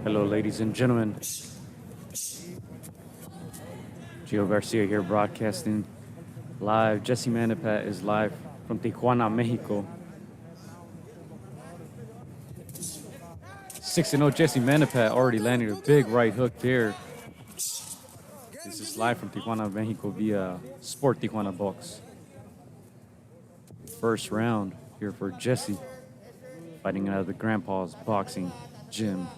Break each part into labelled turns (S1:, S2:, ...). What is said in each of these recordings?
S1: Hello, ladies and gentlemen. Gio Garcia here broadcasting live. Jessie Mandapat is live from Tijuana, Mexico. 6-0 Jessie Mandapat already landing a big right hook there. This is live from Tijuana, Mexico via Sport Tijuana Box. First round here for Jessie, fighting out of the Grandpa's Boxing Gym.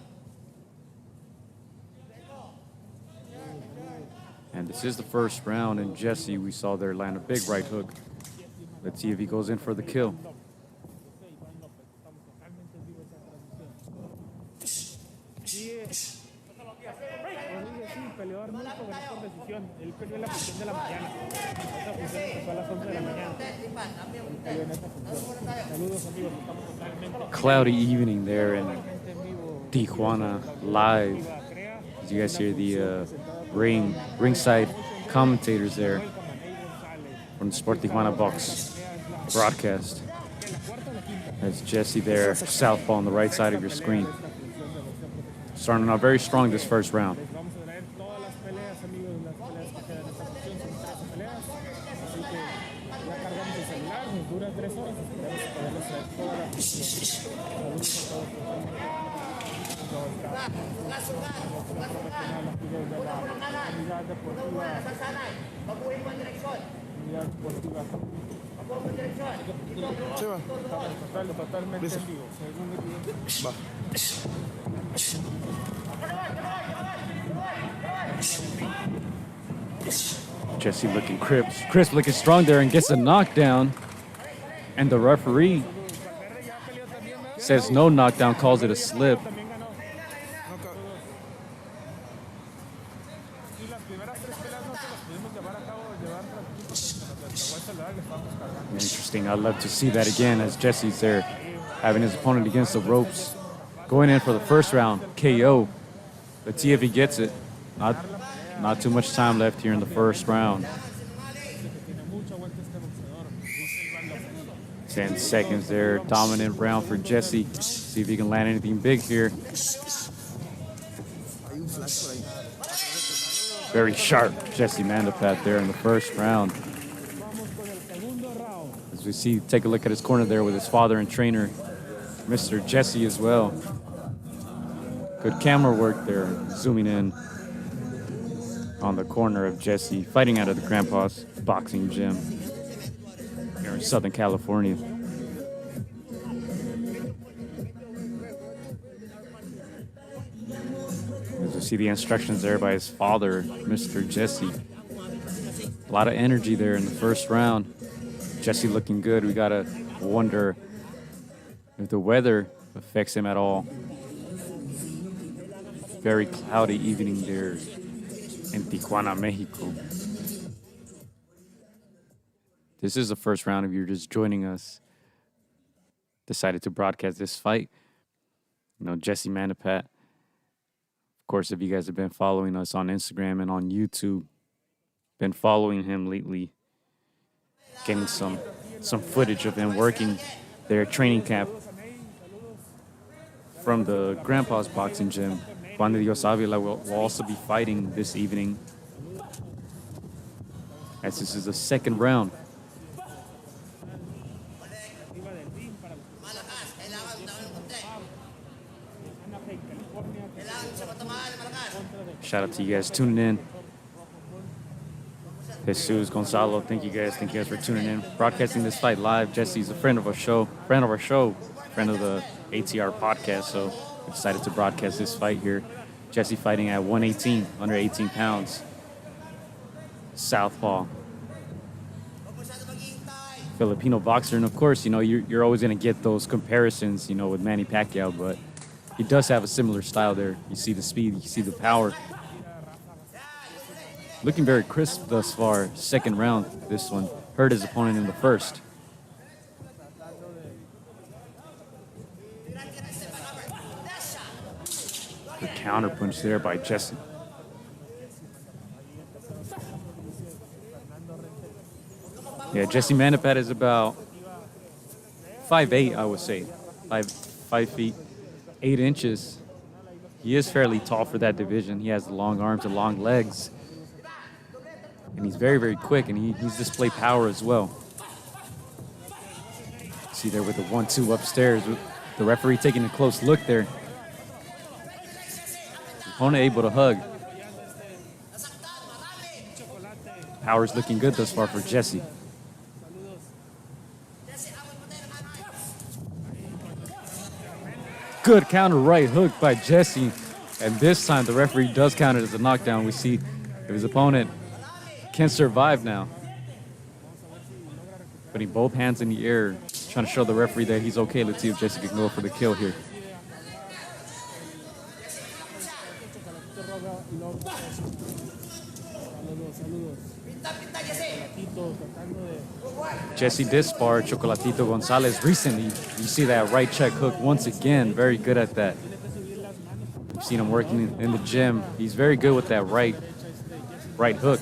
S1: And this is the first round, and Jessie, we saw there land a big right hook. Let's see if he goes in for the kill. Cloudy evening there in Tijuana, live. As you guys hear the ringside commentators there from the Sport Tijuana Box broadcast. That's Jessie there, southpaw on the right side of your screen. Starting out very strong this first round. Jessie looking crisp looking strong there and gets a knockdown. And the referee says no knockdown, calls it a slip. Interesting. I'd love to see that again as Jessie's there having his opponent against the ropes. Going in for the first round, KO. Let's see if he gets it. Not too much time left here in the first round. 10 seconds there. Dominant round for Jessie. See if he can land anything big here. Very sharp Jessie Mandapat there in the first round. As we see, take a look at his corner there with his father and trainer, Mr. Jessie as well. Good camera work there, zooming in on the corner of Jessie, fighting out of the Grandpa's Boxing Gym here in Southern California. As we see the instructions there by his father, Mr. Jessie. A lot of energy there in the first round. Jessie looking good. We gotta wonder if the weather affects him at all. Very cloudy evening there in Tijuana, Mexico. This is the first round. If you're just joining us, decided to broadcast this fight. You know, Jessie Mandapat. Of course, if you guys have been following us on Instagram and on YouTube, been following him lately, getting some footage of him working their training camp from the Grandpa's Boxing Gym. Juan de Dios Avila will also be fighting this evening, as this is the second round. Shout out to you guys tuning in. Jesus, Gonzalo, thank you guys for tuning in. Broadcasting this fight live. Jessie's a friend of our show, friend of the ATR podcast, so we decided to broadcast this fight here. Jessie fighting at 118, under 18 pounds. Southpaw. Filipino boxer, and of course, you know, you're always going to get those comparisons, you know, with Manny Pacquiao, but he does have a similar style there. You see the speed, you see the power. Looking very crisp thus far. Second round, this one. Hurt his opponent in the first. Good counterpunch there by Jessie. Yeah, Jesse Mandapat is about 5'8", I would say. 5 feet, 8 inches. He is fairly tall for that division. He has long arms and long legs. And he's very, very quick, and he's displayed power as well. See there with the 1-2 upstairs. The referee taking a close look there. Opponent able to hug. Power's looking good thus far for Jessie. Good counter right hook by Jessie. And this time the referee does count it as a knockdown. We see if his opponent can survive now. Putting both hands in the air, trying to show the referee that he's okay. Let's see if Jessie can go for the kill here. Jessie did spar Chocolatito Gonzalez recently. You see that right check hook once again. Very good at that. We've seen him working in the gym. He's very good with that right hook.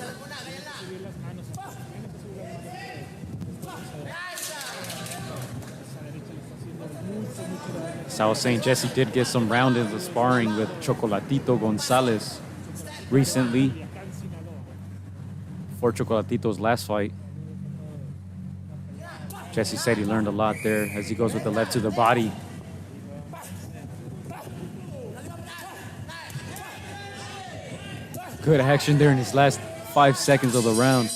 S1: So I was saying Jessie did get some round-ins of sparring with Chocolatito Gonzalez recently for Chocolatito's last fight. Jessie said he learned a lot there as he goes with the left to the body. Good action there in his last 5 seconds of the round.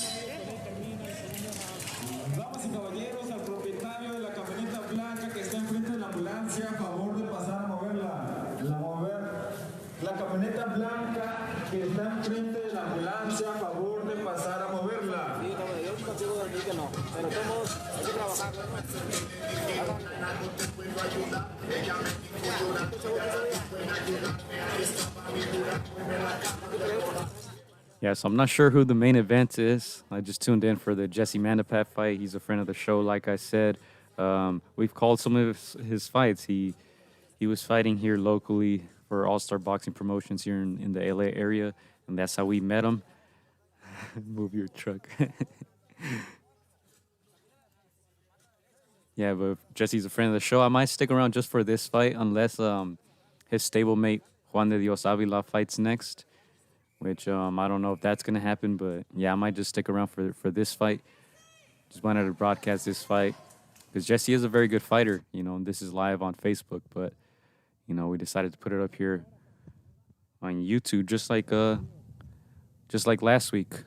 S1: Yeah, so I'm not sure who the main event is. I just tuned in for the Jesse Mandapat fight. He's a friend of the show, like I said. We've called some of his fights. He was fighting here locally for All-Star Boxing Promotions here in the LA area, and that's how we met him. Move your truck. Yeah, but Jesse's a friend of the show. I might stick around just for this fight unless his stablemate Juan de Dios Avila fights next, which I don't know if that's going to happen. But, yeah, I might just stick around for this fight. Just wanted to broadcast this fight because Jesse is a very good fighter, you know, and this is live on Facebook. But, you know, we decided to put it up here on YouTube just like last week.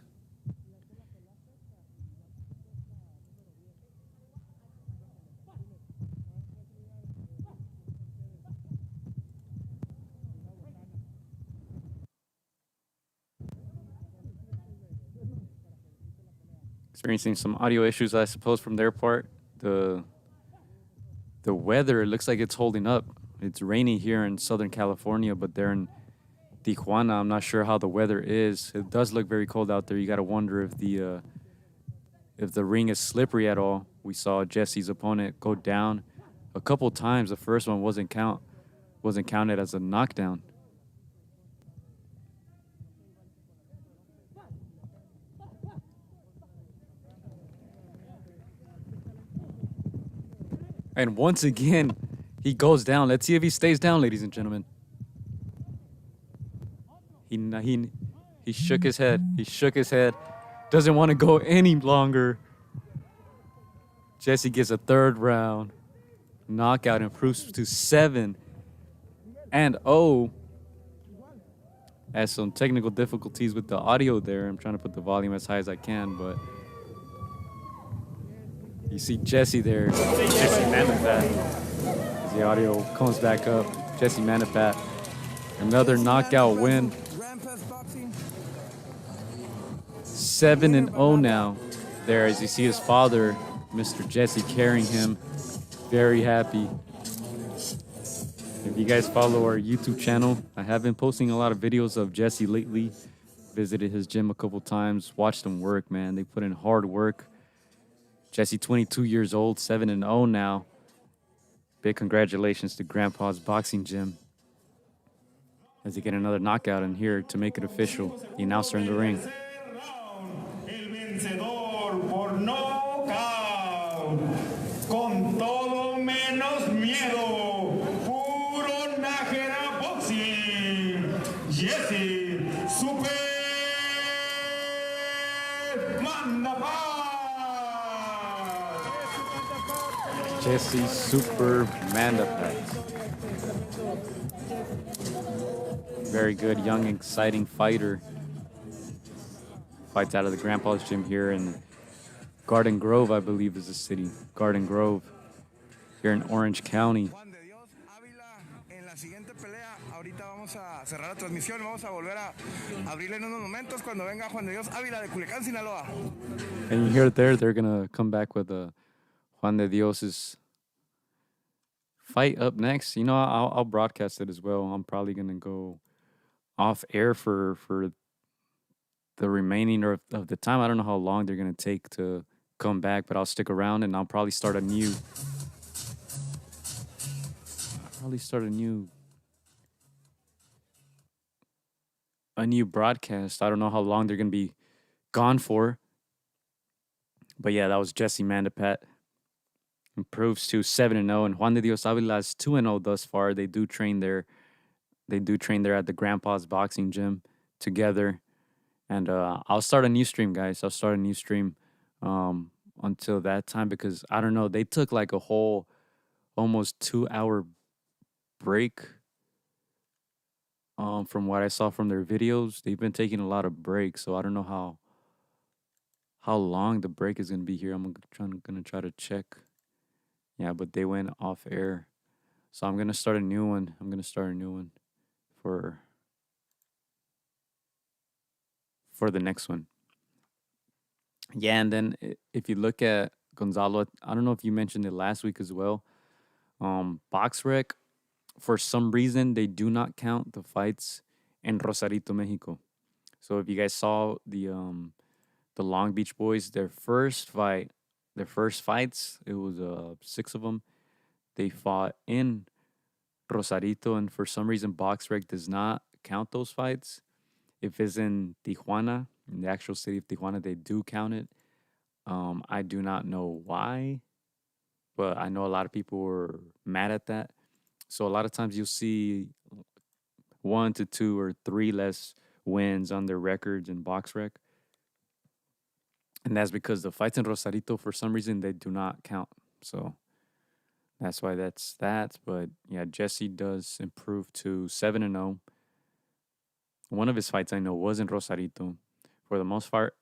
S1: Experiencing some audio issues, I suppose, from their part. The weather, it looks like it's holding up. It's rainy here in Southern California, but they're in Tijuana. I'm not sure how the weather is. It does look very cold out there. You got to wonder if the ring is slippery at all. We saw Jesse's opponent go down a couple times. The first one wasn't counted as a knockdown. And once again, he goes down. Let's see if he stays down, ladies and gentlemen. He shook his head. He shook his head. Doesn't want to go any longer. Jesse gets a third round knockout, improves to 7-0. Has some technical difficulties with the audio there. I'm trying to put the volume as high as I can, but you see Jesse there, Jesse Mandapat. As the audio comes back up, Jesse Mandapat, another knockout win. 7-0 now. There, as you see his father, Mr. Jesse, carrying him. Very happy. If you guys follow our YouTube channel, I have been posting a lot of videos of Jesse lately. Visited his gym a couple times, watched him work, man. They put in hard work. Jesse, 22 years old, 7-0 now. Big congratulations to Grandpa's Boxing Gym as they get another knockout in here to make it official. The announcer in the ring. Jessie Super Mandapat. Very good, young, exciting fighter. Fights out of the Grandpa's Gym here in Garden Grove, I believe is the city. Garden Grove, here in Orange County.
S2: La siguiente pelea, ahorita vamos a cerrar la transmisión, vamos a volver a abrirle en unos momentos cuando venga Juan de Dios Ávila de Culiacán, Sinaloa.
S1: And you hear it there, they're going to come back with Juan de Dios's fight up next. You know, I'll broadcast it as well. I'm probably going to go off air for the remaining of the time. I don't know how long they're going to take to come back, but I'll stick around and I'll probably start a new broadcast. I don't know how long they're going to be gone for. But yeah, that was Jessie Mandapat. Improves to 7-0, and Juan de Dios Avila is 2-0 thus far. They do train there. They do train there at the Grandpa's Boxing Gym together. And I'll start a new stream, guys. I'll start a new stream until that time because I don't know. They took like a whole almost 2-hour break. From what I saw from their videos, they've been taking a lot of breaks, so I don't know how long the break is gonna be here. I'm gonna try to check. Yeah, but they went off air, so I'm gonna start a new one. For the next one. Yeah, and then if you look at Gonzalo, I don't know if you mentioned it last week as well. BoxRec, for some reason, they do not count the fights in Rosarito, Mexico. So if you guys saw the Long Beach boys, their first fights, it was 6 of them. They fought in Rosarito, and for some reason, BoxRec does not count those fights. If it's in Tijuana, in the actual city of Tijuana, they do count it. I do not know why, but I know a lot of people were mad at that. So a lot of times you'll see 1 to 2 or 3 less wins on their records in BoxRec. And that's because the fights in Rosarito, for some reason, they do not count. So that's why that's that. But yeah, Jessie does improve to 7-0. One of his fights I know was in Rosarito. For the most part,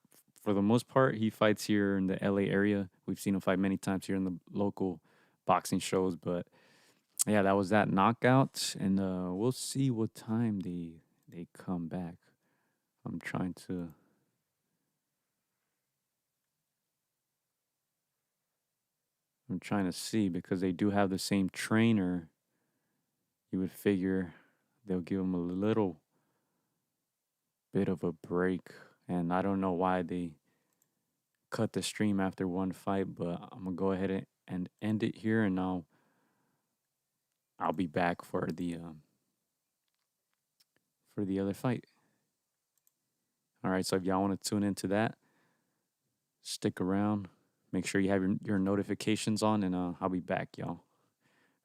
S1: he fights here in the LA area. We've seen him fight many times here in the local boxing shows. But yeah, that was that knockout. And we'll see what time they come back. I'm trying to see because they do have the same trainer. You would figure they'll give him a little bit of a break. And I don't know why they cut the stream after one fight, but I'm going to go ahead and end it here, and I'll be back for the other fight. All right, so if y'all want to tune into that, stick around. Make sure you have your notifications on, and I'll be back, y'all.